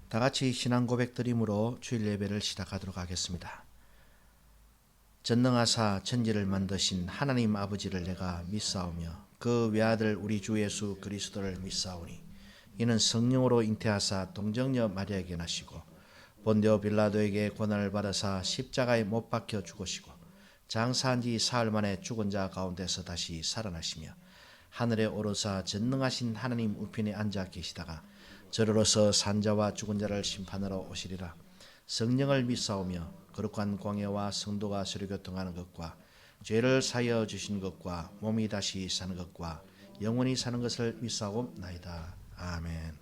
다 같이 신앙 고백 드림으로 주일 예배를 시작하도록 하겠습니다. 전능하사 천지를 만드신 하나님 아버지를 내가 믿사오며 그 외아들 우리 주 예수 그리스도를 믿사오니 이는 성령으로 잉태하사 동정녀 마리아에게 나시고 본디오 빌라도에게 고난을 받으사 십자가에 못 박혀 죽으시고 장사한 지 사흘 만에 죽은 자 가운데서 다시 살아나시며 하늘에 오르사 전능하신 하나님 우편에 앉아 계시다가 저로서 산자와 죽은 자를 심판하러 오시리라. 성령을 믿사오며 거룩한 공예와 성도가 서로 교통하는 것과 죄를 사하여 주신 것과 몸이 다시 사는 것과 영원히 사는 것을 믿사옵나이다. 아멘.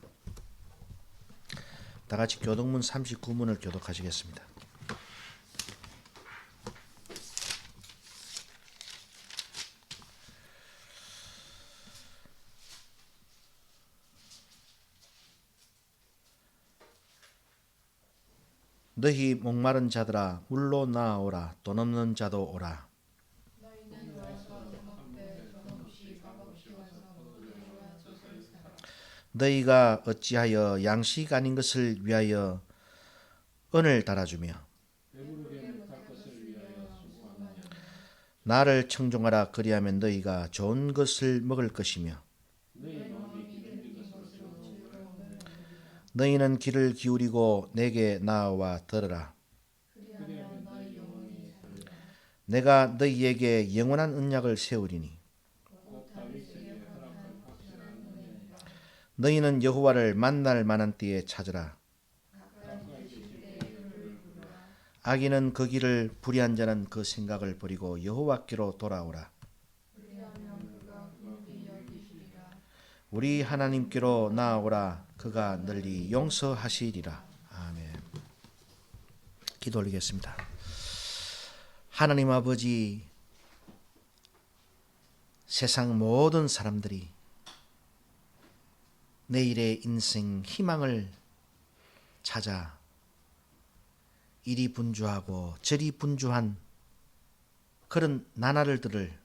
다 같이 교독문 39문을 교독하시겠습니다. 너희 목마른 자들아 물로 나아오라. 돈 없는 자도 오라. 너희가 어찌하여 양식 아닌 것을 위하여 은을 달아주며 나를 청종하라. 그리하면 너희가 좋은 것을 먹을 것이며 너희는 귀를 기울이고 내게 나아와 들으라. 내가 너희에게 영원한 언약을 세우리니 너희는 여호와를 만날 만한 때에 찾으라. 악인은 그 길을 불의한 자는 그 생각을 버리고 여호와께로 돌아오라. 우리 하나님께로 나아오라. 그가 널리 용서하시리라. 아멘. 기도 올리겠습니다. 하나님 아버지, 세상 모든 사람들이 내일의 인생 희망을 찾아 이리 분주하고 저리 분주한 그런 나날들을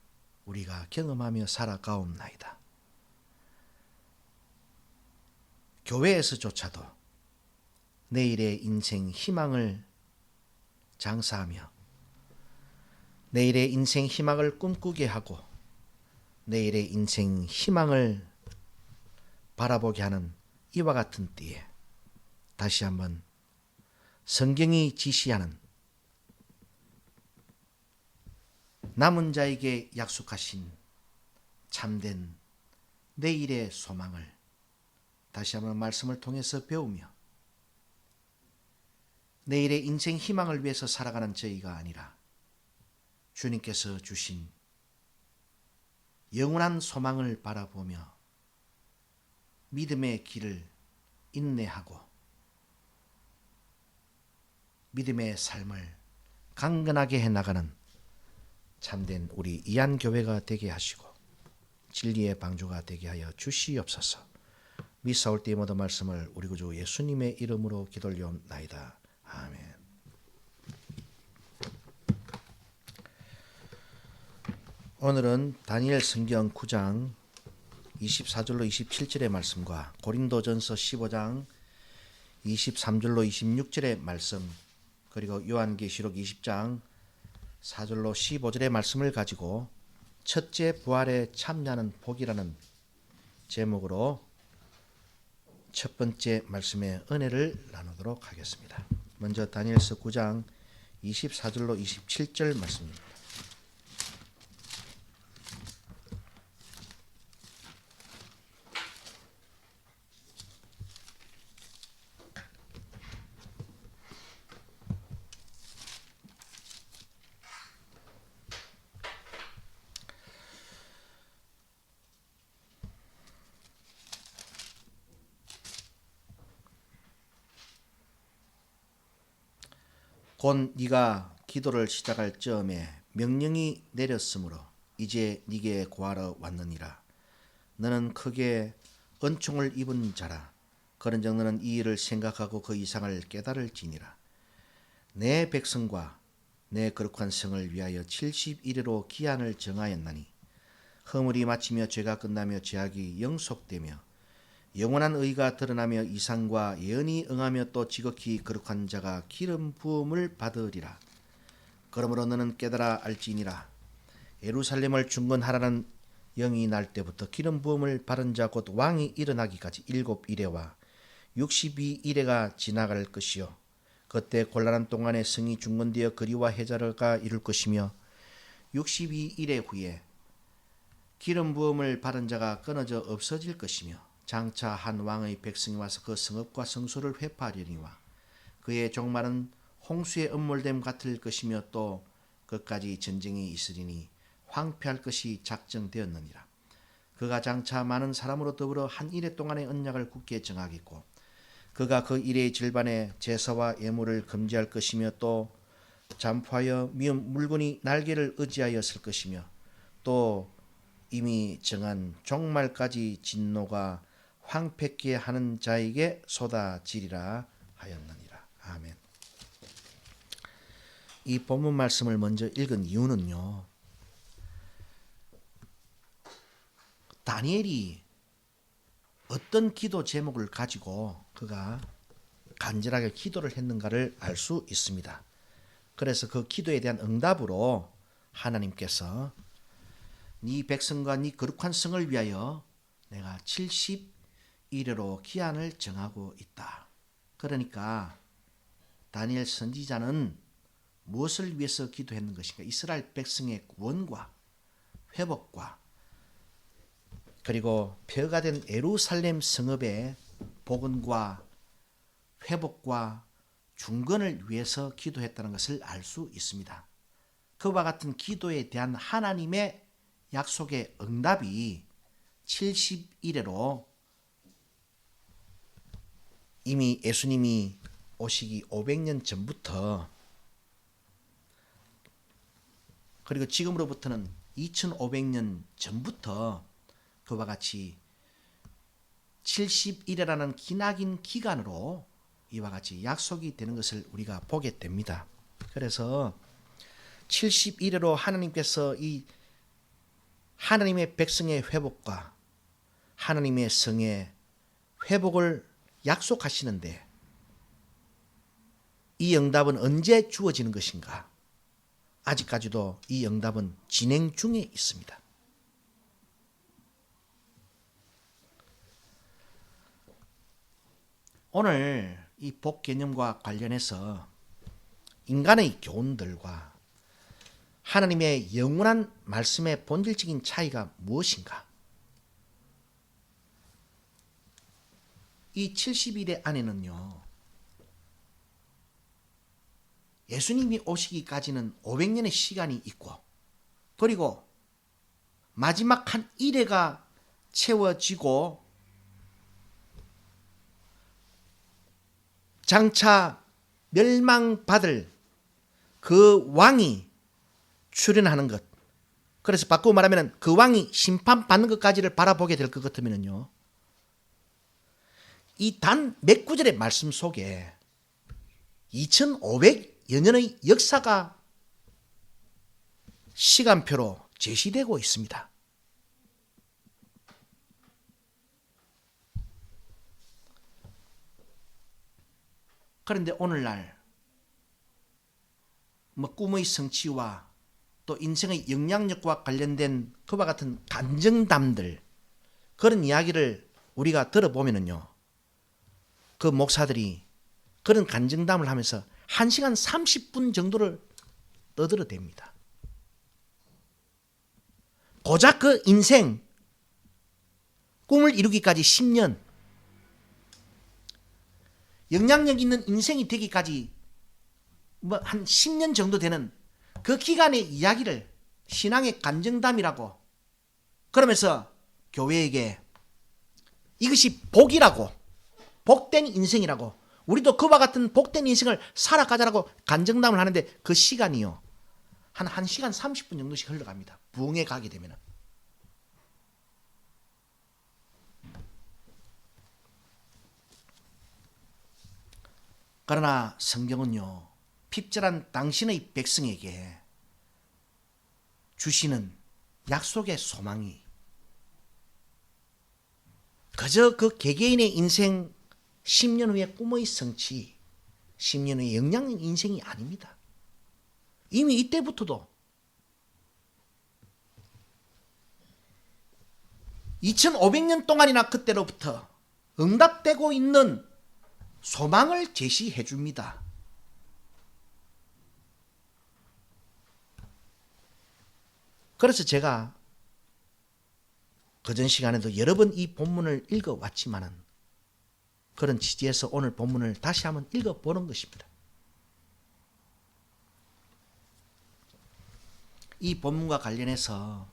우리가 경험하며 살아가옵나이다. 교회에서조차도 내일의 인생 희망을 장사하며 내일의 인생 희망을 꿈꾸게 하고 내일의 인생 희망을 바라보게 하는 이와 같은 때에 다시 한번 성경이 지시하는 남은 자에게 약속하신 참된 내일의 소망을 다시 한번 말씀을 통해서 배우며 내일의 인생 희망을 위해서 살아가는 저희가 아니라 주님께서 주신 영원한 소망을 바라보며 믿음의 길을 인내하고 믿음의 삶을 강건하게 해나가는 참된 우리 이안교회가 되게 하시고 진리의 방주가 되게 하여 주시옵소서. 미사올 때의 모든 말씀을 우리 구주 예수님의 이름으로 기도 올리옵나이다. 아멘. 오늘은 다니엘 성경 9장 24절로 27절의 말씀과 고린도전서 15장 23절로 26절의 말씀 그리고 요한계시록 20장 4절로 15절의 말씀을 가지고 첫째 부활에 참여하는 복이라는 제목으로 첫 번째 말씀의 은혜를 나누도록 하겠습니다. 먼저 다니엘서 9장 24절로 27절 말씀입니다. 곧 네가 기도를 시작할 즈음에 명령이 내렸으므로 이제 네게 구하러 왔느니라. 너는 크게 은총을 입은 자라. 그런즉 너는 이 일을 생각하고 그 이상을 깨달을지니라. 내 백성과 내 거룩한 성을 위하여 70일으로 기한을 정하였나니 허물이 마치며 죄가 끝나며 죄악이 영속되며 영원한 의가 드러나며 이상과 예언이 응하며 또 지극히 거룩한 자가 기름 부음을 받으리라. 그러므로 너는 깨달아 알지니라. 예루살렘을 중건하라는 영이 날 때부터 기름 부음을 받은 자 곧 왕이 일어나기까지 7이레와 62이레가 지나갈 것이요 그때 곤란한 동안에 성이 중건되어 거리와 해자르가 이룰 것이며 62일의 후에 기름 부음을 받은 자가 끊어져 없어질 것이며 장차 한 왕의 백성이 와서 그 성읍과 성소를 회파하려니와 그의 종말은 홍수의 음몰됨 같을 것이며 또 그까지 전쟁이 있으리니 황폐할 것이 작정되었느니라. 그가 장차 많은 사람으로 더불어 한 이래 동안의 언약을 굳게 정하겠고 그가 그 일의 절반에 제사와 예물을 금지할 것이며 또 잠포하여 미운 물건이 날개를 의지하여 쓸 것이며 또 이미 정한 종말까지 진노가 황폐케 하는 자에게 쏟아지리라 하였느니라. 아멘. 이 본문 말씀을 먼저 읽은 이유는요, 다니엘이 어떤 기도 제목을 가지고 그가 간절하게 기도를 했는가를 알 수 있습니다. 그래서 그 기도에 대한 응답으로 하나님께서 네 백성과 네 거룩한 성을 위하여 내가 70일으로 기한을 정하고 있다. 그러니까 다니엘 선지자는 무엇을 위해서 기도했는 것인가? 이스라엘 백성의 구원과 회복과 그리고 폐허가 된 예루살렘 성읍의 복원과 회복과 중건을 위해서 기도했다는 것을 알 수 있습니다. 그와 같은 기도에 대한 하나님의 약속의 응답이 70일에로 이미 예수님이 오시기 500년 전부터 그리고 지금으로부터는 2500년 전부터 그와 같이 70일이라는 기나긴 기간으로 이와 같이 약속이 되는 것을 우리가 보게 됩니다. 그래서 70일으로 하나님께서 이 하나님의 백성의 회복과 하나님의 성의 회복을 약속하시는데 이 응답은 언제 주어지는 것인가? 아직까지도 이 응답은 진행 중에 있습니다. 오늘 이 복 개념과 관련해서 인간의 교훈들과 하나님의 영원한 말씀의 본질적인 차이가 무엇인가? 이 70일의 안에는요, 예수님이 오시기까지는 500년의 시간이 있고 그리고 마지막 한 일회가 채워지고 장차 멸망받을 그 왕이 출현하는 것. 그래서 바꾸고 말하면 그 왕이 심판받는 것까지를 바라보게 될 것 같으면요, 이 단 몇 구절의 말씀 속에 2500여 년의 역사가 시간표로 제시되고 있습니다. 그런데 오늘날 꿈의 성취와 또 인생의 영향력과 관련된 그와 같은 간증담들, 그런 이야기를 우리가 들어보면은요, 그 목사들이 그런 간증담을 하면서 1시간 30분 정도를 떠들어댑니다. 고작 그 인생, 꿈을 이루기까지 10년, 영향력 있는 인생이 되기까지 한 10년 정도 되는 그 기간의 이야기를 신앙의 간증담이라고 그러면서 교회에게 이것이 복이라고, 복된 인생이라고, 우리도 그와 같은 복된 인생을 살아가자라고 간증담을 하는데 그 시간이요, 한 1시간 30분 정도씩 흘러갑니다. 부흥에 가게 되면. 그러나 성경은요, 핍절한 당신의 백성에게 주시는 약속의 소망이 그저 그 개개인의 인생 10년 후의 꿈의 성취, 10년 후의 영향력 인생이 아닙니다. 이미 이때부터도 2500년 동안이나 그때로부터 응답되고 있는 소망을 제시해 줍니다. 그래서 제가 그전 시간에도 여러 번 이 본문을 읽어왔지만은 그런 취지에서 오늘 본문을 다시 한번 읽어보는 것입니다. 이 본문과 관련해서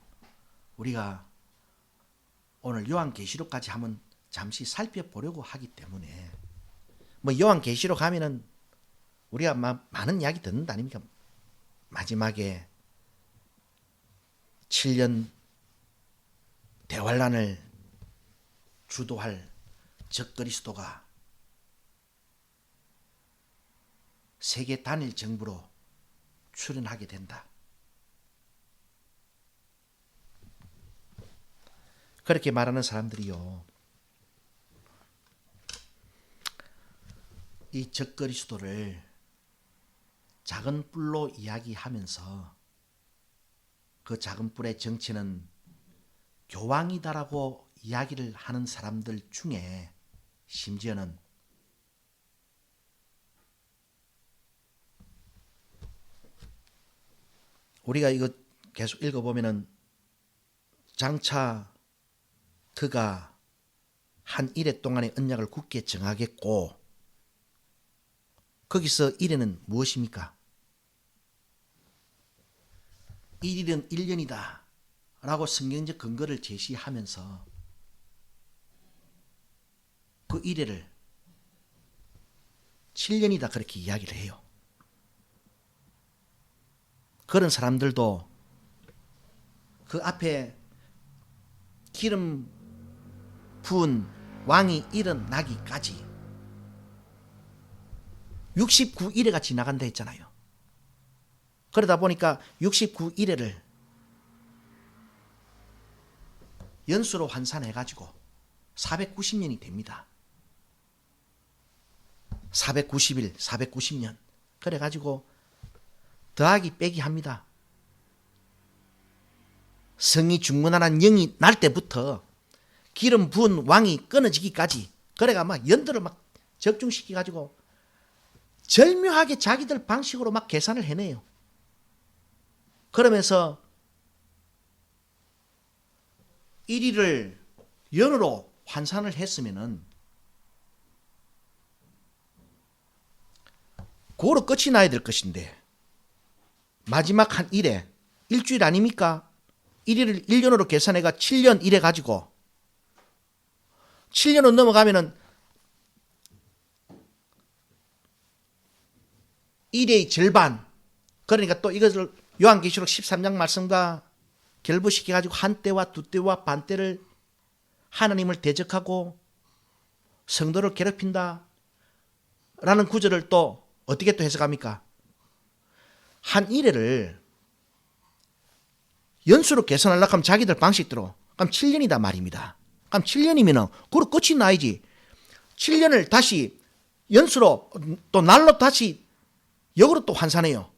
우리가 오늘 요한계시록까지 한번 잠시 살펴보려고 하기 때문에 뭐 요한계시록 하면은 우리가 많은 이야기 듣는다 아닙니까? 마지막에 7년 대환란을 주도할 적그리스도가 세계 단일 정부로 출현하게 된다. 그렇게 말하는 사람들이요, 이 적그리스도를 작은 뿔로 이야기하면서 그 작은 뿔의 정체는 교황이다라고 이야기를 하는 사람들 중에 심지어는 우리가 이거 계속 읽어보면은 장차 그가 한 이래 동안의 언약을 굳게 정하겠고, 거기서 이래는 무엇입니까? 1일은 1년이다 라고 성경적 근거를 제시하면서 그 이래를 7년이다 그렇게 이야기를 해요. 그런 사람들도 그 앞에 기름 부은 왕이 일어나기까지 69일회가 지나간다 했잖아요. 그러다 보니까 69일회를 연수로 환산해가지고 490년이 됩니다. 490일, 490년. 그래가지고 더하기 빼기 합니다. 성이 중문하는 영이 날 때부터 기름 부은 왕이 끊어지기까지, 그래가 막 연도를 막 적중시켜가지고 절묘하게 자기들 방식으로 막 계산을 해내요. 그러면서 1일을 연으로 환산을 했으면은 그거로 끝이 나야 될 것인데, 마지막 한 일에 일주일 아닙니까? 1일을 1년으로 계산해가 7년 이래 가지고 7년으로 넘어가면은 1의 절반, 그러니까 또 이것을 요한계시록 13장 말씀과 결부시켜가지고 한 때와 두 때와 반 때를 하나님을 대적하고 성도를 괴롭힌다 라는 구절을 또 어떻게 또 해석합니까? 한 일회를 연수로 계산하려고 하면 자기들 방식대로 그럼 7년이다 말입니다. 그럼 7년이면은 그로 끝이 나야지. 7년을 다시 연수로 또 날로 다시 역으로 또 환산해요.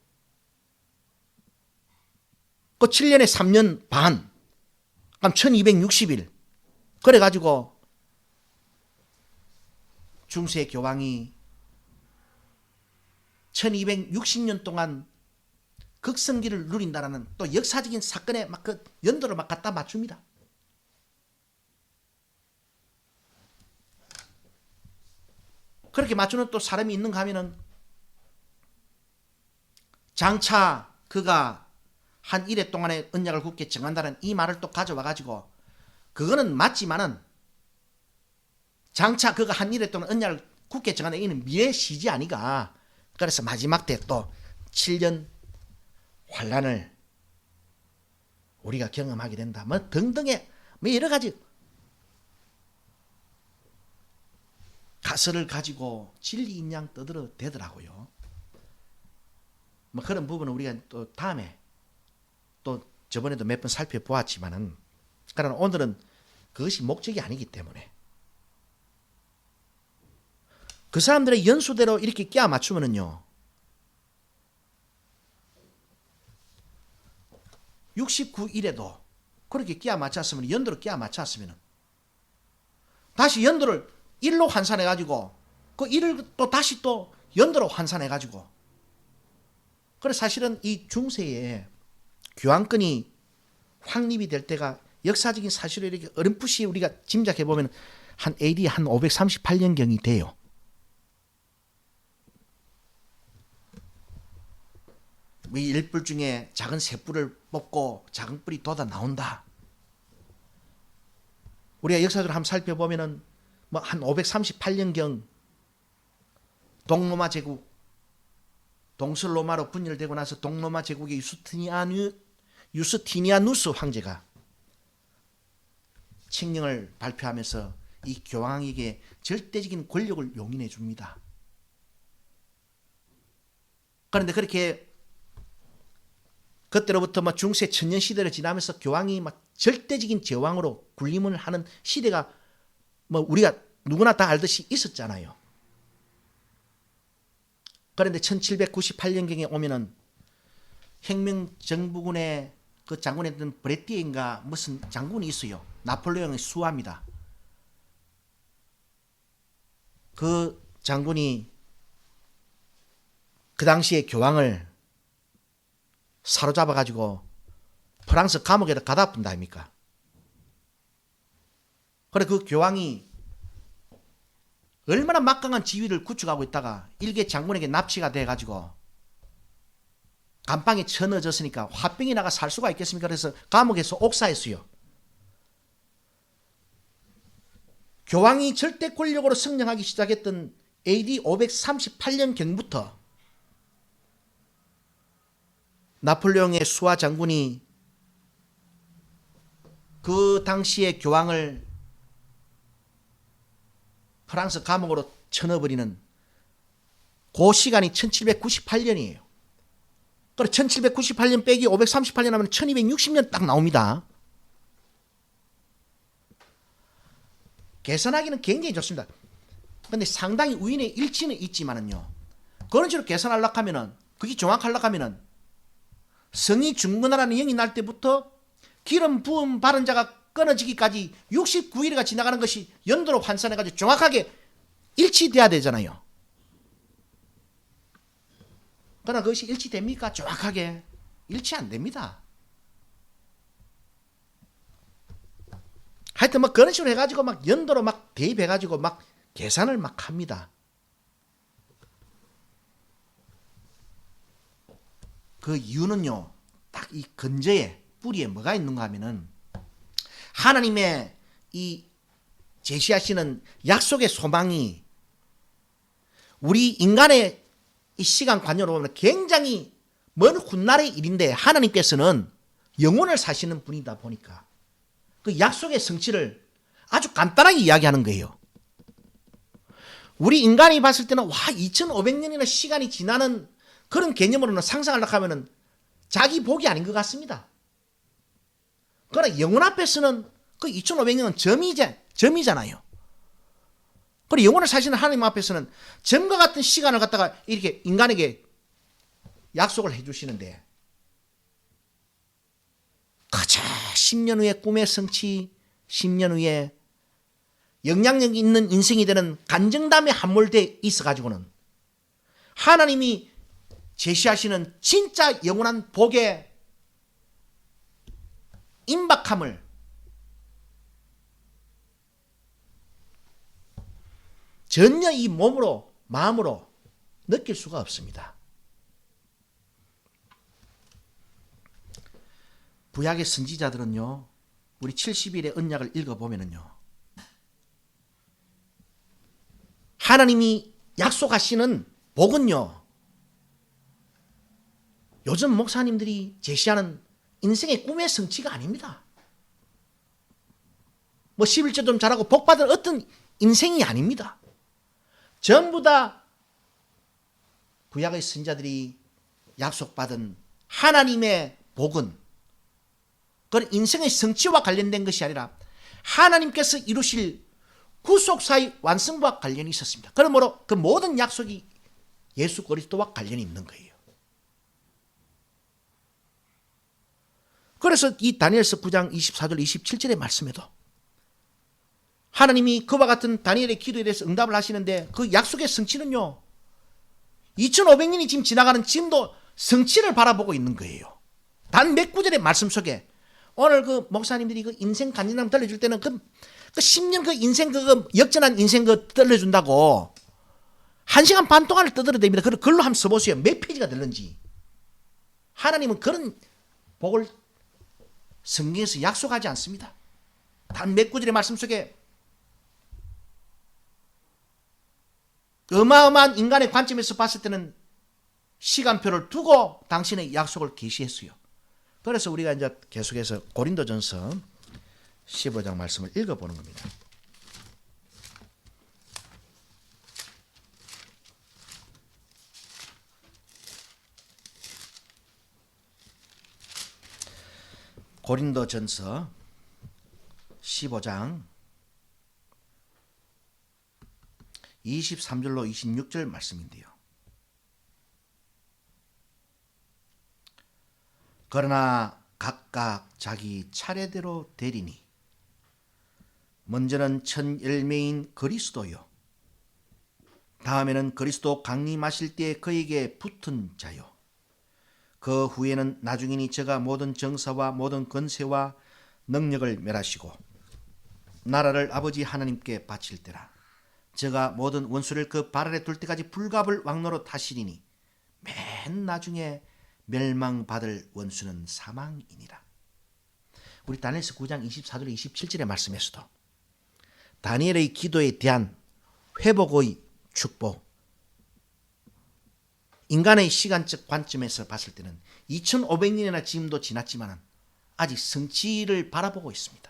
그 7년에 3년 반, 그럼 1260일. 그래가지고 중세 교황이 1260년 동안 극성기를 누린다라는 또 역사적인 사건에 막 그 연도를 막 갖다 맞춥니다. 그렇게 맞추는 또 사람이 있는가 하면은 장차 그가 한 일해 동안의 언약을 굳게 정한다는 이 말을 또 가져와 가지고, 그거는 맞지만은 장차 그가 한 일해 동안 언약을 굳게 정한다는 이는 미래 시지 아니가. 그래서 마지막 때 또 7년 환란을 우리가 경험하게 된다. 뭐 등등의 뭐 여러 가지 가설을 가지고 진리인 양 떠들어 대더라고요. 뭐 그런 부분은 우리가 또 다음에 또 저번에도 몇 번 살펴보았지만은, 그러나 오늘은 그것이 목적이 아니기 때문에 그 사람들의 연수대로 이렇게 끼워 맞추면은요, 69일에도 그렇게 끼워 맞췄으면, 연도로 끼워 맞췄으면 다시 연도를 1로 환산해 가지고 그 1을 또 다시 또 연도로 환산해 가지고, 그래서 사실은 이 중세에 교황권이 확립이 될 때가 역사적인 사실을 이렇게 어렴풋이 우리가 짐작해 보면 한 AD 한 538년경이 돼요. 이 1뿔 중에 작은 새 뿔을 뽑고 작은 뿔이 돋아 나온다. 우리가 역사적으로 한번 살펴보면은 뭐 한 538년경 동로마 제국, 동서로마로 분열되고 나서 동로마 제국의 유스티니아누스 황제가 칙령을 발표하면서 이 교황에게 절대적인 권력을 용인해 줍니다. 그런데 그렇게 그때로부터 뭐 중세 천년 시대를 지나면서 교황이 막 절대적인 제왕으로 군림을 하는 시대가 뭐 우리가 누구나 다 알듯이 있었잖아요. 그런데 1798년경에 오면은 혁명정부군의 그 장군이었던 브레티엔가 무슨 장군이 있어요. 나폴레옹의 수하입니다. 그 장군이 그 당시에 교황을 사로잡아 가지고 프랑스 감옥에다 가다 푼다 아닙니까? 그래 그 교황이 얼마나 막강한 지위를 구축하고 있다가 일개 장군에게 납치가 돼 가지고 감방에 쳐넣어졌으니까 화병이 나가 살 수가 있겠습니까? 그래서 감옥에서 옥사했어요. 교황이 절대 권력으로 성장하기 시작했던 AD 538년경부터 나폴레옹의 수하 장군이 그 당시의 교황을 프랑스 감옥으로 쳐넣어버리는 그 시간이 1798년이에요. 그래 1798년 빼기 538년 하면 1260년 딱 나옵니다. 계산하기는 굉장히 좋습니다. 근데 상당히 우연의 일치는 있지만은요, 그런 식으로 계산하려고 하면은, 그게 정확하려고 하면은 성이 중건하라는 영이 날 때부터 기름 부음 바른 자가 끊어지기까지 69일가 지나가는 것이 연도로 환산해가지고 정확하게 일치돼야 되잖아요. 그러나 그것이 일치됩니까? 정확하게 일치 안 됩니다. 하여튼 뭐 그런 식으로 해가지고 막 연도로 막 대입해가지고 막 계산을 막 합니다. 그 이유는요, 딱 이 근저에 뿌리에 뭐가 있는가 하면은 하나님의 이 제시하시는 약속의 소망이 우리 인간의 이 시간 관념으로 보면 굉장히 먼 훗날의 일인데, 하나님께서는 영원을 사시는 분이다 보니까 그 약속의 성취를 아주 간단하게 이야기하는 거예요. 우리 인간이 봤을 때는 와 2500년이나 시간이 지나는 그런 개념으로는 상상하려고 하면은 자기 복이 아닌 것 같습니다. 그러나 영원 앞에서는 그 2500년은 점이잖아요. 그리고 영원을 사시는 하나님 앞에서는 점과 같은 시간을 갖다가 이렇게 인간에게 약속을 해주시는데, 가자 10년 후에 꿈의 성취, 10년 후에 영향력 있는 인생이 되는 간증담에 함몰돼 있어가지고는 하나님이 제시하시는 진짜 영원한 복의 임박함을 전혀 이 몸으로 마음으로 느낄 수가 없습니다. 구약의 선지자들은요, 우리 70일의 언약을 읽어보면요, 하나님이 약속하시는 복은요, 요즘 목사님들이 제시하는 인생의 꿈의 성취가 아닙니다. 뭐 11조 좀 잘하고 복받을 어떤 인생이 아닙니다. 전부 다 구약의 선지자들이 약속받은 하나님의 복은 그런 인생의 성취와 관련된 것이 아니라 하나님께서 이루실 구속사의 완성과 관련이 있었습니다. 그러므로 그 모든 약속이 예수 그리스도와 관련이 있는 거예요. 그래서 이 다니엘서 9장 24절 27절의 말씀에도 하나님이 그와 같은 다니엘의 기도에 대해서 응답을 하시는데 그 약속의 성취는요, 2500년이 지금 지나가는 지금도 성취를 바라보고 있는 거예요. 단 몇 구절의 말씀 속에 오늘 그 목사님들이 그 인생 간증담 들려줄 때는 그 10년 그 인생 그 역전한 인생 그 들려준다고 1시간 반 동안을 떠들어댑니다. 글로 한번 써보세요. 몇 페이지가 되는지. 하나님은 그런 복을 성경에서 약속하지 않습니다. 단 몇 구절의 말씀 속에 어마어마한 인간의 관점에서 봤을 때는 시간표를 두고 당신의 약속을 계시했어요. 그래서 우리가 이제 계속해서 고린도전서 15장 말씀을 읽어보는 겁니다. 고린도전서 15장 23절로 26절 말씀인데요. 그러나 각각 자기 차례대로 되리니 먼저는 첫 열매인 그리스도요, 다음에는 그리스도 강림하실 때 그에게 붙은 자요, 그 후에는 나중이니 저가 모든 정사와 모든 권세와 능력을 멸하시고 나라를 아버지 하나님께 바칠 때라. 저가 모든 원수를 그 발 아래 둘 때까지 불갑을 왕노로 타시리니 맨 나중에 멸망받을 원수는 사망이니라. 우리 다니엘서 9장 24절 27절의 말씀에서도 다니엘의 기도에 대한 회복의 축복, 인간의 시간적 관점에서 봤을 때는 2500년이나 지금도 지났지만 아직 성취를 바라보고 있습니다.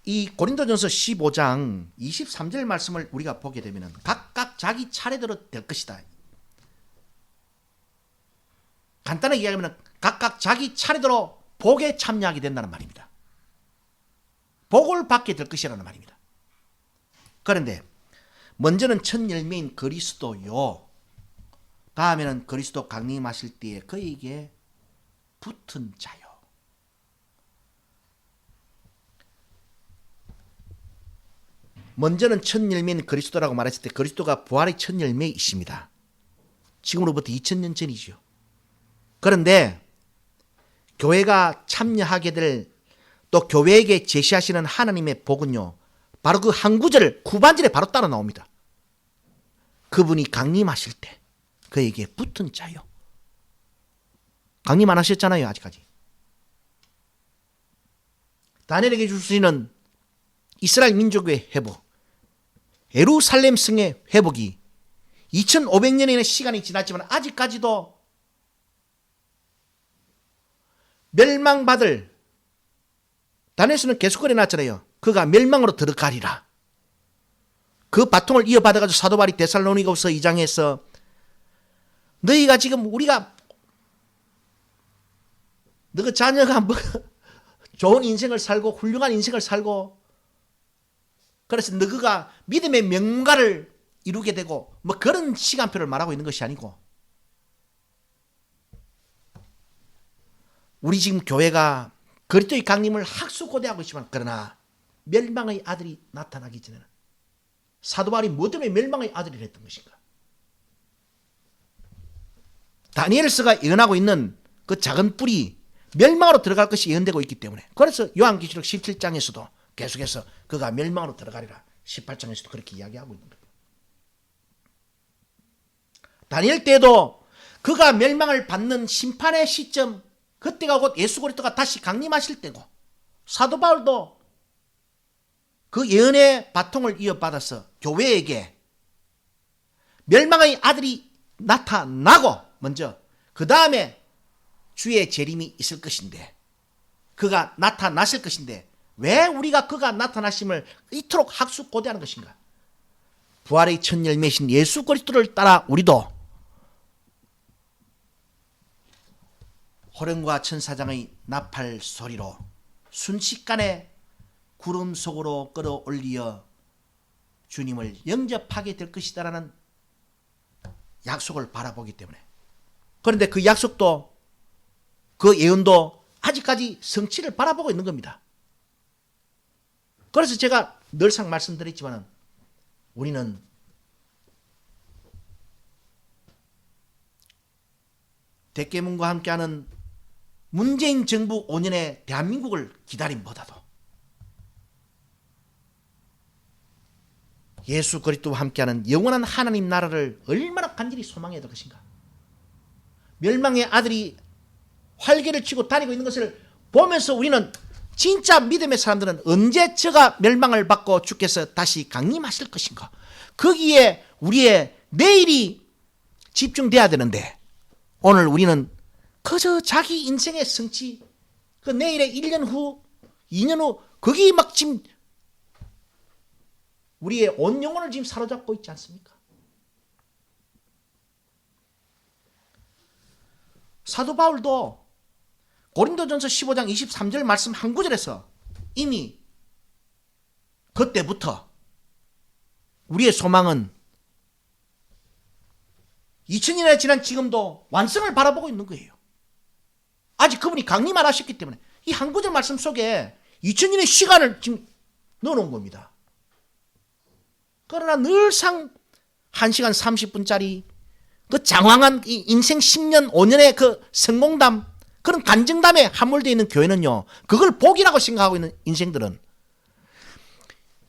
이 고린도전서 15장 23절 말씀을 우리가 보게 되면 각각 자기 차례대로 될 것이다. 간단하게 이야기하면 각각 자기 차례대로 복에 참여하게 된다는 말입니다. 복을 받게 될 것이라는 말입니다. 그런데 먼저는 첫 열매인 그리스도요, 다음에는 그리스도 강림하실 때에 그에게 붙은 자요. 먼저는 첫 열매인 그리스도라고 말했을 때 그리스도가 부활의 첫 열매이십니다. 지금으로부터 2000년 전이죠. 그런데 교회가 참여하게 될, 또 교회에게 제시하시는 하나님의 복은요, 바로 그 한 구절 후반절에 바로 따라 나옵니다. 그분이 강림하실 때 그에게 붙은 자요. 강림 안 하셨잖아요, 아직까지. 다니엘에게 주시는 이스라엘 민족의 회복, 예루살렘 성의 회복이 2500년의 시간이 지났지만 아직까지도 멸망받을, 다니엘서는 계속 그래놨잖아요. 그가 멸망으로 들어가리라. 그 바통을 이어받아가지고 사도 바울이 데살로니가후서 2장에서 너희가 지금 우리가 너희 자녀가 뭐 좋은 인생을 살고 훌륭한 인생을 살고 그래서 너희가 믿음의 명가를 이루게 되고 뭐 그런 시간표를 말하고 있는 것이 아니고, 우리 지금 교회가 그리스도의 강림을 학수고대하고 있지만 그러나 멸망의 아들이 나타나기 전에는 사도 바울이 뭐 때문에 멸망의 아들이 됐던 것인가? 다니엘서가 예언하고 있는 그 작은 뿔이 멸망으로 들어갈 것이 예언되고 있기 때문에, 그래서 요한계시록 17장에서도 계속해서 그가 멸망으로 들어가리라 18장에서도 그렇게 이야기하고 있는 거예요. 다니엘 때도 그가 멸망을 받는 심판의 시점, 그때가 곧 예수 그리스도가 다시 강림하실 때고, 사도 바울도 그 예언의 바통을 이어받아서 교회에게 멸망의 아들이 나타나고 먼저 그 다음에 주의 재림이 있을 것인데, 그가 나타나실 것인데 왜 우리가 그가 나타나심을 이토록 학수고대하는 것인가? 부활의 첫 열매신 예수 그리스도를 따라 우리도 호령과 천사장의 나팔 소리로 순식간에 구름 속으로 끌어올리어 주님을 영접하게 될 것이다라는 약속을 바라보기 때문에. 그런데 그 약속도 그 예언도 아직까지 성취를 바라보고 있는 겁니다. 그래서 제가 늘상 말씀드렸지만 우리는 대깨문과 함께하는 문재인 정부 5년의 대한민국을 기다림보다도 예수 그리스도와 함께하는 영원한 하나님 나라를 얼마나 간절히 소망해야 될 것인가. 멸망의 아들이 활개를 치고 다니고 있는 것을 보면서 우리는 진짜 믿음의 사람들은 언제 저가 멸망을 받고 주께서 다시 강림하실 것인가. 거기에 우리의 내일이 집중돼야 되는데 오늘 우리는 그저 자기 인생의 성취, 그 내일의 1년 후, 2년 후 거기 막 지금 우리의 온 영혼을 지금 사로잡고 있지 않습니까? 사도 바울도 고린도전서 15장 23절 말씀 한 구절에서 이미 그때부터 우리의 소망은 2000년이 지난 지금도 완성을 바라보고 있는 거예요. 아직 그분이 강림 안 하셨기 때문에 이 한 구절 말씀 속에 2000년의 시간을 지금 넣어놓은 겁니다. 그러나 늘상 1시간 30분짜리 그 장황한 인생 10년 5년의 그 성공담, 그런 간증담에 함몰되어 있는 교회는요, 그걸 복이라고 생각하고 있는 인생들은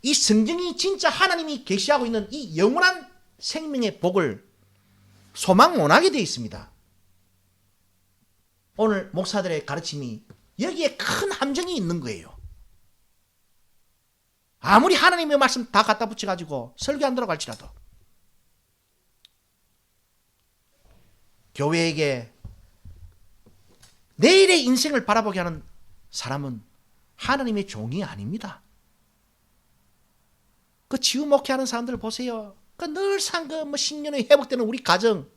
이 성경이 진짜 하나님이 계시하고 있는 이 영원한 생명의 복을 소망 못 하게 되어 있습니다. 오늘 목사들의 가르침이 여기에 큰 함정이 있는 거예요. 아무리 하나님의 말씀 다 갖다 붙여가지고 설교한다고 할지라도 교회에게 내일의 인생을 바라보게 하는 사람은 하나님의 종이 아닙니다. 그 지우 목회하는 사람들 보세요. 그 늘상 그 10년에 회복되는 우리 가정,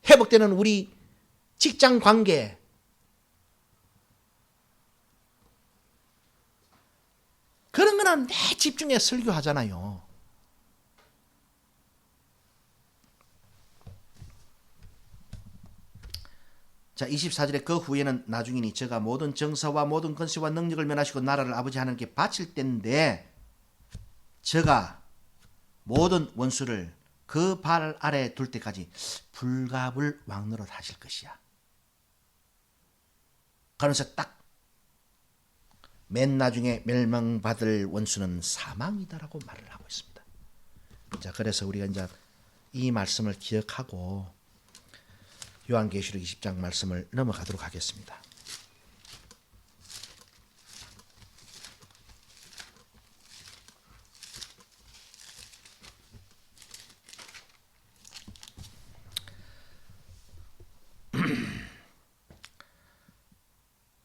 회복되는 우리 직장 관계, 그런 거는 매 집중해 설교하잖아요. 자, 24절에 그 후에는 나중이니 저가 모든 정사와 모든 권세와 능력을 면하시고 나라를 아버지 하나님께 바칠 때인데 저가 모든 원수를 그 발 아래에 둘 때까지 불갑을 왕노릇 하실 것이야. 그러면서 딱 맨 나중에 멸망받을 원수는 사망이다라고 말을 하고 있습니다. 자, 그래서 우리가 이제 이 말씀을 기억하고 요한계시록 20장 말씀을 넘어가도록 하겠습니다.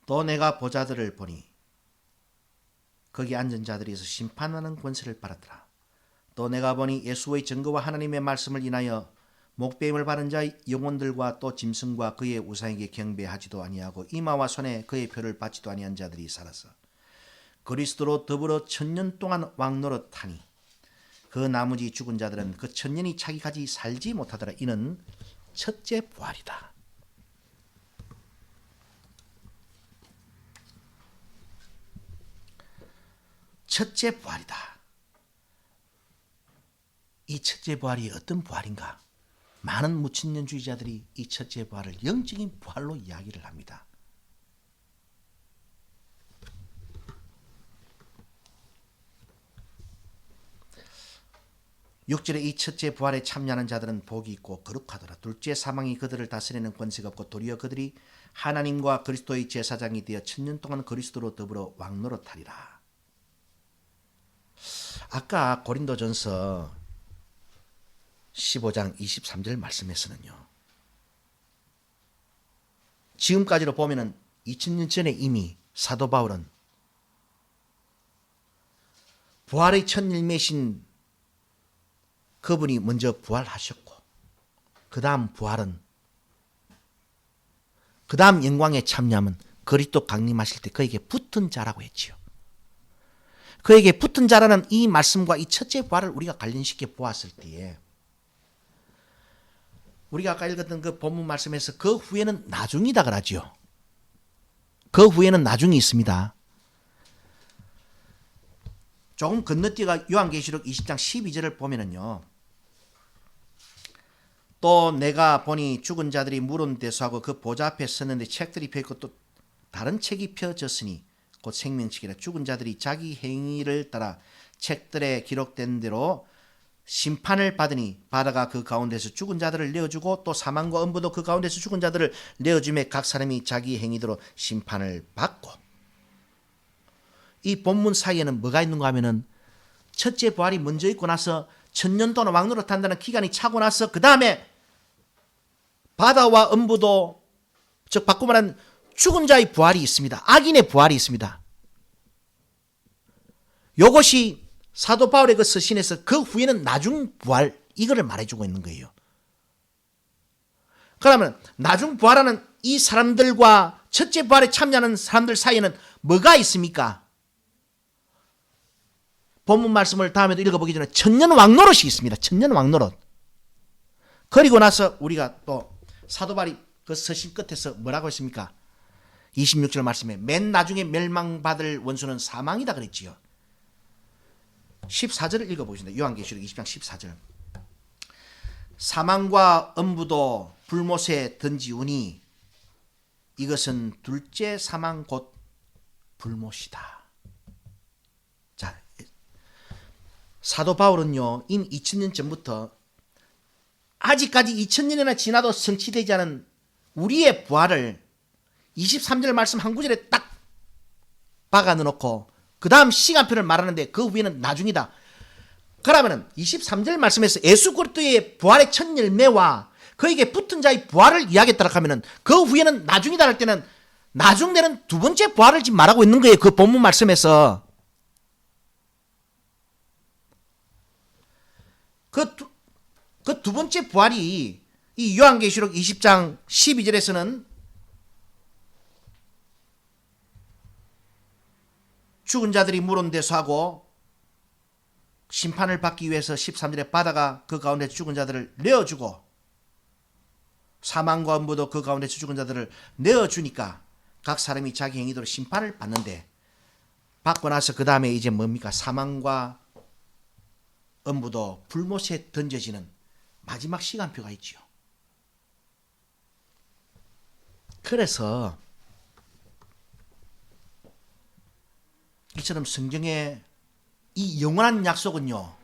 또 내가 보좌들을 보니 거기 앉은 자들에서 심판하는 권세를 받았더라. 또 내가 보니 예수의 증거와 하나님의 말씀을 인하여 목배임을 받은 자의 영혼들과 또 짐승과 그의 우상에게 경배하지도 아니하고 이마와 손에 그의 표를 받지도 아니한 자들이 살아서 그리스도로 더불어 1000년 동안 왕노릇하니 그 나머지 죽은 자들은 그 1000년이 차기까지 살지 못하더라. 이는 첫째 부활이다. 첫째 부활이다. 이 첫째 부활이 어떤 부활인가? 많은 무천년주의자들이 이 첫째 부활을 영적인 부활로 이야기를 합니다. 육절에 이 첫째 부활에 참여하는 자들은 복이 있고 거룩하더라. 둘째 사망이 그들을 다스리는 권세가 없고 도리어 그들이 하나님과 그리스도의 제사장이 되어 1000년 동안 그리스도로 더불어 왕노릇하리라. 아까 고린도전서 15장 23절 말씀에서는요, 지금까지로 보면은 2000년 전에 이미 사도 바울은 부활의 첫 열매신 그분이 먼저 부활하셨고 그 다음 부활은 그 다음 영광에 참여하면 그리스도 강림하실 때 그에게 붙은 자라고 했지요. 그에게 붙은 자라는 이 말씀과 이 첫째 부활을 우리가 관련시켜 보았을 때에 우리가 아까 읽었던 그 본문 말씀에서 그 후에는 나중이다 그러지요. 그 후에는 나중이 있습니다. 조금 건너뛰어가 요한계시록 20장 12절을 보면은요. 또 내가 보니 죽은 자들이 물은 대수하고 그 보좌 앞에 섰는데 책들이 펴있고 또 다른 책이 펴졌으니 곧 생명책이라. 죽은 자들이 자기 행위를 따라 책들에 기록된 대로 심판을 받으니 바다가 그 가운데서 죽은 자들을 내어주고 또 사망과 음부도 그 가운데서 죽은 자들을 내어주매 각 사람이 자기 행위대로 심판을 받고. 이 본문 사이에는 뭐가 있는가 하면은 첫째 부활이 먼저 있고 나서 천년 동안 왕노릇한다는 기간이 차고 나서 그 다음에 바다와 음부도, 즉 바꾸면 말하면 죽은 자의 부활이 있습니다. 악인의 부활이 있습니다. 이것이 사도 바울의 그 서신에서 그 후에는 나중 부활, 이거를 말해주고 있는 거예요. 그러면 나중 부활하는 이 사람들과 첫째 부활에 참여하는 사람들 사이에는 뭐가 있습니까? 본문 말씀을 다음에도 읽어보기 전에 천년 왕노릇이 있습니다. 천년 왕노릇. 그리고 나서 우리가 또 사도 바울이 그 서신 끝에서 뭐라고 했습니까? 26절 말씀에 맨 나중에 멸망받을 원수는 사망이다 그랬지요. 14절을 읽어보겠습니다. 요한계시록 20장 14절. 사망과 음부도 불못에 던지우니 이것은 둘째 사망 곧 불못이다. 자, 사도 바울은요, 이미 2000년 전부터 아직까지 2000년이나 지나도 성취되지 않은 우리의 부활을 23절 말씀 한 구절에 딱 박아 넣어놓고 그 다음 시간표를 말하는데 그 위에는 나중이다. 그러면 23절 말씀에서 예수 그리스도의 부활의 첫 열매와 그에게 붙은 자의 부활을 이야기했다고 하면은 그 후에는 나중이다 할 때는 나중되는 두 번째 부활을 지금 말하고 있는 거예요. 그 본문 말씀에서. 그 두 번째 부활이 이 요한계시록 20장 12절에서는 죽은 자들이 물은 대수하고 심판을 받기 위해서 13절에 바다가 그 가운데 죽은 자들을 내어주고 사망과 음부도 그 가운데 죽은 자들을 내어주니까 각 사람이 자기 행위대로 심판을 받는데 받고 나서 그 다음에 이제 뭡니까? 사망과 음부도 불못에 던져지는 마지막 시간표가 있죠. 그래서 이처럼 성경의 이 영원한 약속은요,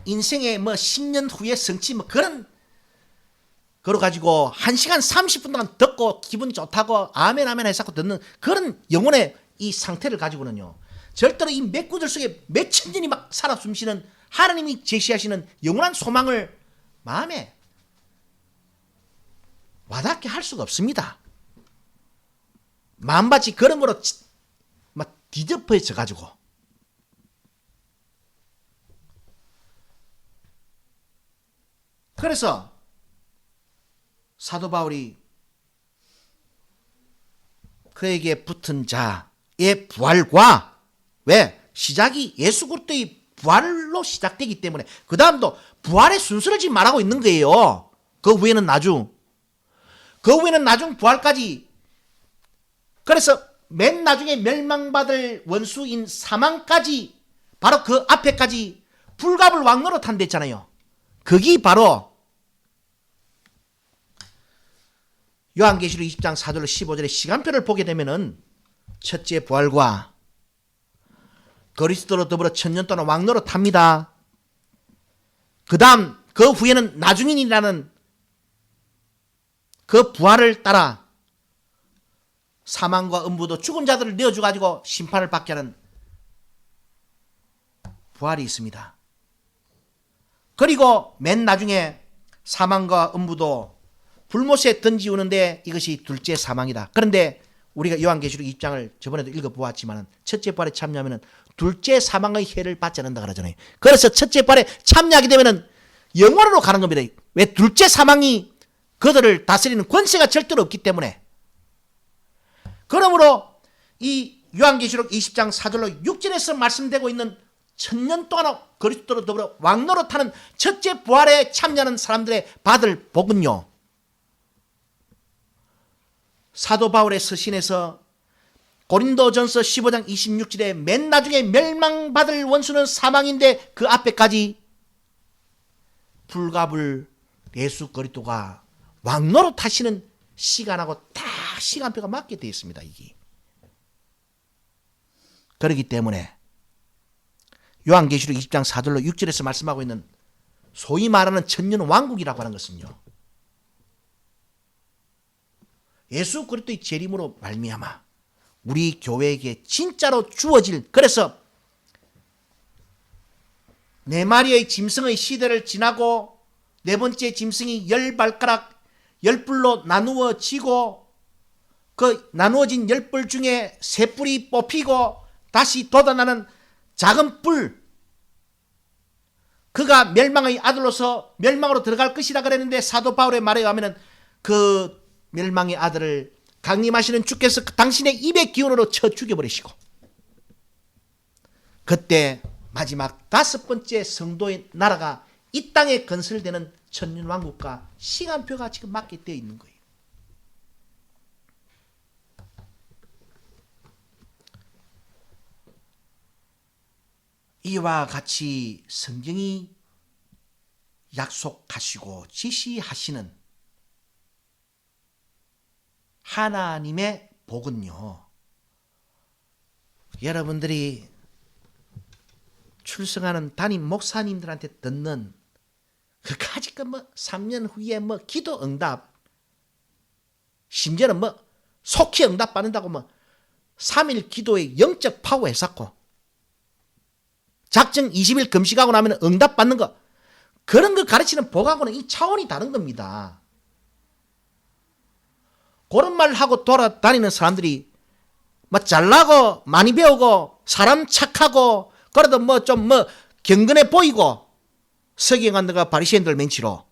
인생의 뭐 10년 후에 성취 뭐 그런 그러 가지고 1시간 30분 동안 듣고 기분 좋다고 아멘 아멘 해서 듣는 그런 영혼의 이 상태를 가지고는요, 절대로 이 몇 구절 속에 몇 천 년이 막 살아 숨쉬는 하나님이 제시하시는 영원한 소망을 마음에 와닿게 할 수가 없습니다. 마음밭이 그런 거로 막 뒤덮어져 가지고. 그래서 사도 바울이 그에게 붙은 자의 부활과 왜? 시작이 예수 그리스도의 부활로 시작되기 때문에 그 다음도 부활의 순서를 지금 말하고 있는 거예요. 그 후에는 나중. 그 후에는 나중 부활까지. 그래서 맨 나중에 멸망받을 원수인 사망까지 바로 그 앞에까지 불갑을 왕노릇한 데 있잖아요. 그게 바로 요한계시록 20장 4절로 15절의 시간표를 보게 되면은 첫째 부활과 그리스도로 더불어 천년 동안 왕노릇합니다. 그 다음 그 후에는 나중인이라는 그 부활을 따라 사망과 음부도 죽은 자들을 내어줘가지고 심판을 받게 하는 부활이 있습니다. 그리고 맨 나중에 사망과 음부도 불못에 던지우는데 이것이 둘째 사망이다. 그런데 우리가 요한계시록 20장을 저번에도 읽어보았지만 첫째 부활에 참여하면 둘째 사망의 해를 받지 않는다 그러잖아요. 그래서 첫째 부활에 참여하게 되면 영원으로 가는 겁니다. 왜? 둘째 사망이 그들을 다스리는 권세가 절대로 없기 때문에. 그러므로 이 요한계시록 20장 4절로 6절에서 말씀되고 있는 천년 동안 그리스도로 더불어 왕노릇하는 첫째 부활에 참여하는 사람들의 받을 복은요, 사도 바울의 서신에서 고린도전서 15장 26절에 맨 나중에 멸망받을 원수는 사망인데 그 앞에까지 불가불 예수 그리스도가 왕노릇하시는 시간하고 다 시간표가 맞게 되어 있습니다. 이게. 그렇기 때문에 요한계시록 20장 4절로 6절에서 말씀하고 있는 소위 말하는 천년 왕국이라고 하는 것은요, 예수 그리스도의 재림으로 말미암아 우리 교회에게 진짜로 주어질, 그래서 네 마리의 짐승의 시대를 지나고 네 번째 짐승이 10발가락 10뿔로 나누어지고 그 나누어진 10뿔 중에 3뿔이 뽑히고 다시 돋아나는 작은 뿔, 그가 멸망의 아들로서 멸망으로 들어갈 것이라 그랬는데 사도 바울의 말에 의하면 그 멸망의 아들을 강림하시는 주께서 당신의 입의 기운으로 쳐 죽여버리시고, 그때 마지막 5번째 성도의 나라가 이 땅에 건설되는 천년왕국과 시간표가 지금 맞게 되어 있는 거예요. 이와 같이 성경이 약속하시고 지시하시는 하나님의 복은요, 여러분들이 출석하는 담임 목사님들한테 듣는 그까짓 거 뭐 3년 후에 뭐 기도 응답, 심지어는 뭐 속히 응답 받는다고 뭐 3일 기도에 영적 파워 해쌌고 작정 20일 금식하고 나면 응답 받는 거, 그런 거 가르치는 복하고는 이 차원이 다른 겁니다. 그런 말 하고 돌아다니는 사람들이 뭐 잘나고 많이 배우고 사람 착하고 그래도 뭐 좀 뭐 경건해 보이고 서기관들과 바리새인들 멘치로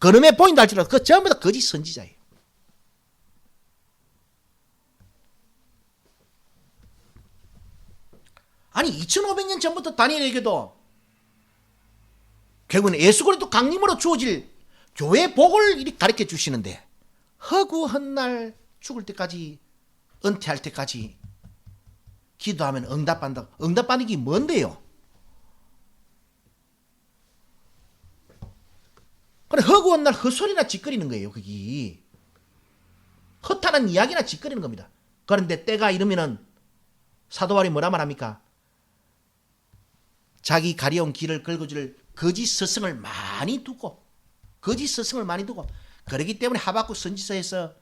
거름해 보인다 할지라도 그 전부 다 거짓 선지자예요. 아니 2500년 전부터 다니엘에게도 결국은 예수 그리스도 강림으로 주어질 교회 복을 이렇게 가르쳐 주시는데, 허구한 날 죽을 때까지, 은퇴할 때까지 기도하면 응답받는다고. 응답받는 게 뭔데요? 그래, 허구한 날 헛소리나 짓거리는 거예요. 그게 허탄한 이야기나 짓거리는 겁니다. 그런데 때가 이르면은 사도 바울이 뭐라 말합니까? 자기 가려운 길을 긁어줄 거짓 스승을 많이 두고, 거짓 스승을 많이 두고, 그렇기 때문에 하박국 선지서에서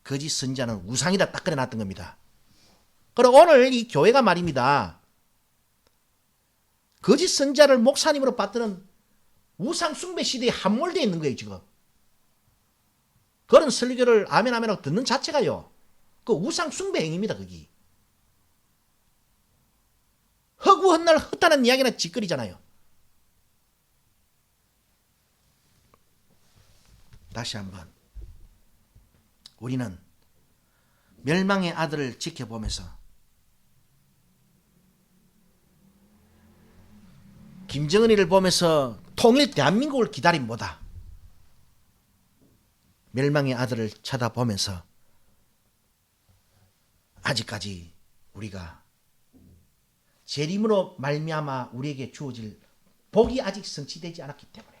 거짓 선지자는 우상이다 딱 그려놨던 겁니다. 그리고 오늘 이 교회가 말입니다, 거짓 선지자를 목사님으로 받드는 우상 숭배 시대에 함몰되어 있는 거예요. 지금 그런 설교를 아멘 아멘하고 듣는 자체가요, 그 우상 숭배 행위입니다. 거기 허구한 날 허탄한 이야기나 짓거리잖아요. 다시 한번 우리는 멸망의 아들을 지켜보면서 김정은이를 보면서 통일 대한민국을 기다림보다 멸망의 아들을 쳐다보면서 아직까지 우리가 재림으로 말미암아 우리에게 주어질 복이 아직 성취되지 않았기 때문에,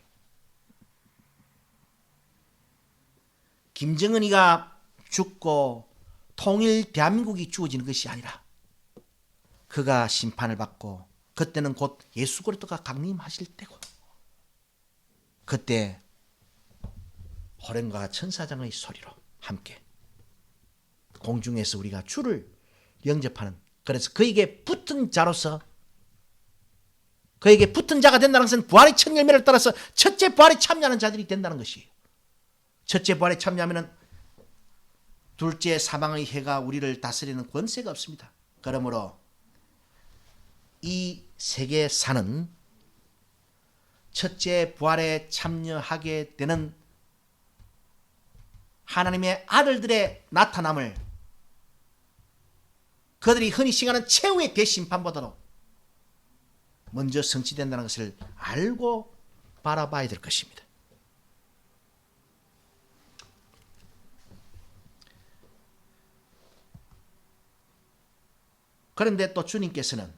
김정은이가 죽고 통일 대한민국이 주어지는 것이 아니라 그가 심판을 받고 그때는 곧 예수 그리스도가 강림하실 때고, 그때 호령과 천사장의 소리로 함께 공중에서 우리가 주를 영접하는, 그래서 그에게 붙은 자로서, 그에게 붙은 자가 된다는 것은 부활의 첫 열매를 따라서 첫째 부활에 참여하는 자들이 된다는 것이에요. 첫째 부활에 참여하면 둘째 사망의 해가 우리를 다스리는 권세가 없습니다. 그러므로 이 세계사는 첫째 부활에 참여하게 되는 하나님의 아들들의 나타남을 그들이 흔히 칭하는 최후의 대심판보다도 먼저 성취된다는 것을 알고 바라봐야 될 것입니다. 그런데 또 주님께서는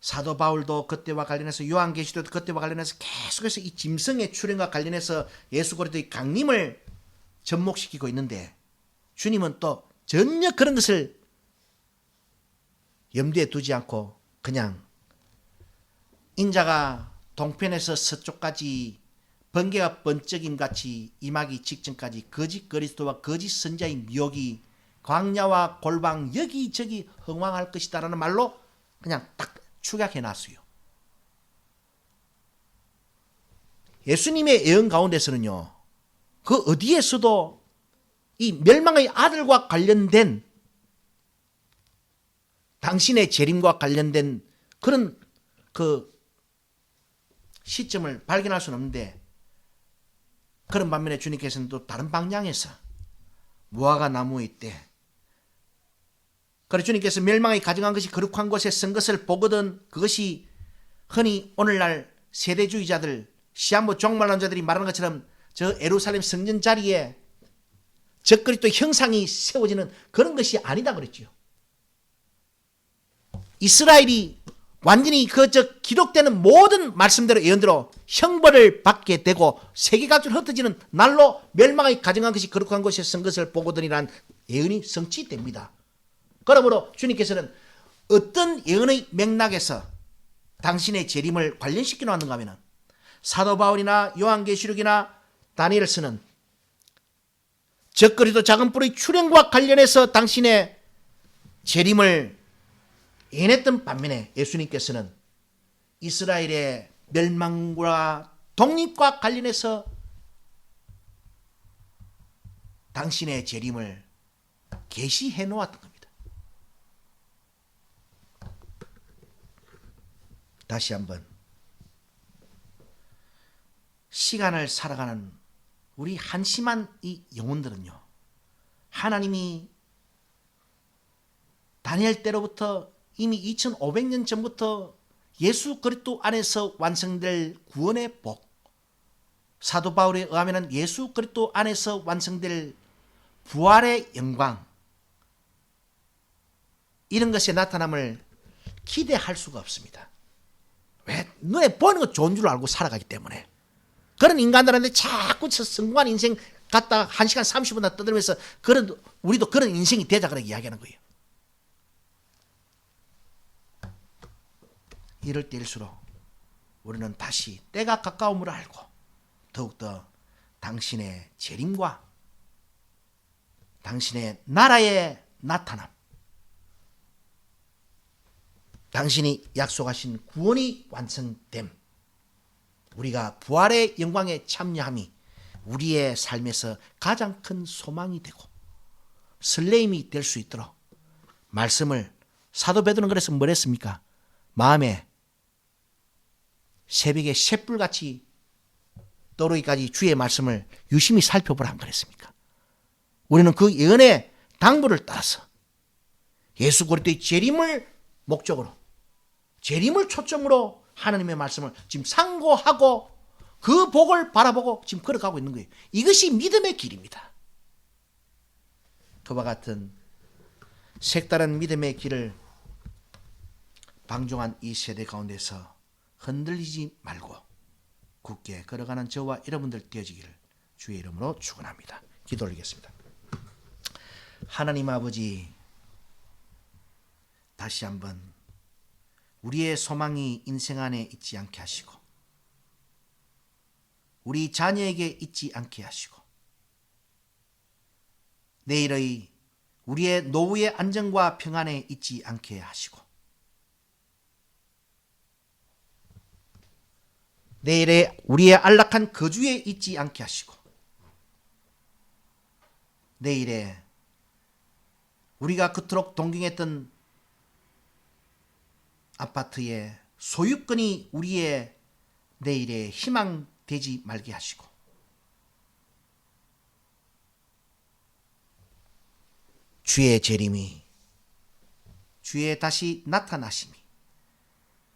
사도 바울도 그때와 관련해서 요한계시록도 그때와 관련해서 계속해서 이 짐승의 출현과 관련해서 예수 그리스도의 강림을 접목시키고 있는데 주님은 또 전혀 그런 것을 염두에 두지 않고 그냥 인자가 동편에서 서쪽까지 번개가 번쩍임같이 임하기 직전까지 거짓 그리스도와 거짓 선자의 미혹이 광야와 골방 여기저기 흥왕할 것이다라는 말로 그냥 딱 축약해 놨어요. 예수님의 예언 가운데서는요, 그 어디에서도 이 멸망의 아들과 관련된 당신의 재림과 관련된 그런 그 시점을 발견할 수는 없는데, 그런 반면에 주님께서는 또 다른 방향에서 무화과 나무에 때 그래서 주님께서 멸망이 가증한 것이 거룩한 곳에 쓴 것을 보거든 그것이 흔히 오늘날 세대주의자들 시한부 종말론자들이 말하는 것처럼 저 예루살렘 성전 자리에 적그리스도 형상이 세워지는 그런 것이 아니다 그랬죠. 이스라엘이 완전히 기록되는 모든 말씀대로 예언대로 형벌을 받게 되고 세계각적으로 흩어지는 날로 멸망이 가증한 것이 거룩한 곳에 쓴 것을 보거든이라는 예언이 성취됩니다. 그러므로 주님께서는 어떤 예언의 맥락에서 당신의 재림을 관련시켜 놓았는가 하면 사도 바울이나 요한계시록이나 다니엘서는 적그리스도 작은 뿔의 출현과 관련해서 당신의 재림을 예언했던 반면에 예수님께서는 이스라엘의 멸망과 독립과 관련해서 당신의 재림을 계시해 놓았던 겁니다. 다시 한번 시간을 살아가는 우리 한심한 이 영혼들은요, 하나님이 다니엘 때로부터 이미 2500년 전부터 예수 그리스도 안에서 완성될 구원의 복, 사도 바울에 의하면 예수 그리스도 안에서 완성될 부활의 영광, 이런 것의 나타남을 기대할 수가 없습니다. 왜? 눈에 보이는 거 좋은 줄 알고 살아가기 때문에. 그런 인간들한테 자꾸 성공한 인생 갖다 1시간 30분이나 떠들면서 우리도 그런 인생이 되자 그렇게 이야기하는 거예요. 이럴 때일수록 우리는 다시 때가 가까움을 알고 더욱더 당신의 재림과 당신의 나라의 나타남, 당신이 약속하신 구원이 완성됨, 우리가 부활의 영광에 참여함이 우리의 삶에서 가장 큰 소망이 되고 설레임이 될 수 있도록 말씀을, 사도 베드로는 그래서 뭘 했습니까? 마음에 새벽에 쇳불같이 떠오르기까지 주의 말씀을 유심히 살펴보라 안 그랬습니까? 우리는 그 예언의 당부를 따라서 예수 그리스도의 재림을 목적으로, 재림을 초점으로 하나님의 말씀을 지금 상고하고 그 복을 바라보고 지금 걸어가고 있는 거예요. 이것이 믿음의 길입니다. 그와 같은 색다른 믿음의 길을 방종한 이 세대 가운데서 흔들리지 말고 굳게 걸어가는 저와 여러분들 되어지기를 주의 이름으로 축원합니다. 기도 올리겠습니다. 하나님 아버지, 다시 한번 우리의 소망이 인생 안에 있지 않게 하시고 우리 자녀에게 있지 않게 하시고 내일의 우리의 노후의 안정과 평안에 있지 않게 하시고 내일의 우리의 안락한 거주에 있지 않게 하시고 내일에 우리가 그토록 동경했던 아파트의 소유권이 우리의 내일의 희망 되지 말게 하시고 주의 재림이 주의 다시 나타나심이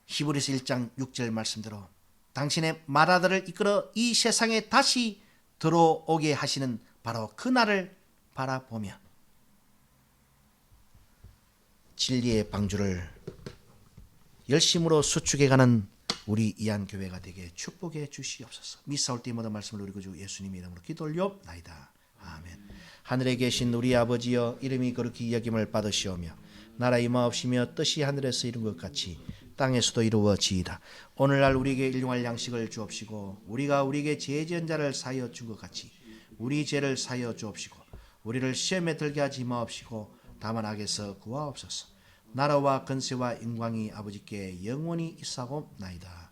히브리서 1장 6절 말씀대로 당신의 말아들을 이끌어 이 세상에 다시 들어오게 하시는 바로 그날을 바라보며 진리의 방주를 열심으로 수축해가는 우리 이안교회가 되게 축복해 주시옵소서. 미사올 때마다 말씀을 우리 구주 예수님의 이름으로 기도 올려옵나이다. 아멘. 하늘에 계신 우리 아버지여, 이름이 거룩히 여김을 받으시오며 나라 임하옵시며 뜻이 하늘에서 이룬 것 같이 땅에서도 이루어지이다. 오늘날 우리에게 일용할 양식을 주옵시고 우리가 우리에게 죄 지은 자를 사하여 준 것 같이 우리 죄를 사하여 주옵시고 우리를 시험에 들게 하지 마옵시고 다만 악에서 구하옵소서. 나라와 권세와 영광이 아버지께 영원히 있사옵나이다.